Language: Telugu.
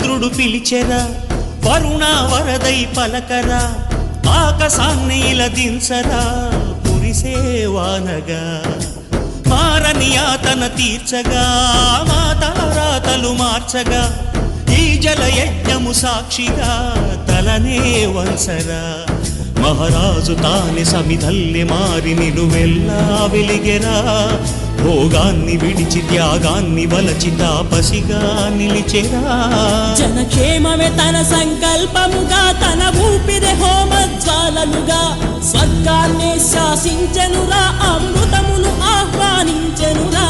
చంద్రుడు పిలిచెరా వరుణ వరదై పలకరా ఆకాశాన్ని ఇలా దించరా కురిసేవానగా మారని యాతన తీర్చగా మాతల రాతలు మార్చగా ఈ జలయజ్ఞము సాక్షిగా తలనే వంచరా మహారాజు తానే సమిధల్లె మారి నిలువెల్లా వెలిగెరా భోగాన్ని విడిచి త్యాగాన్ని వలచి తాపసిగా నిలిచెరా జనక్షేమమే తన సంకల్పముగా తన ఊపిరి హోమజ్వాలలుగా స్వర్గాన్ని శాసించెనురా అమృతమును ఆహ్వానించెనురా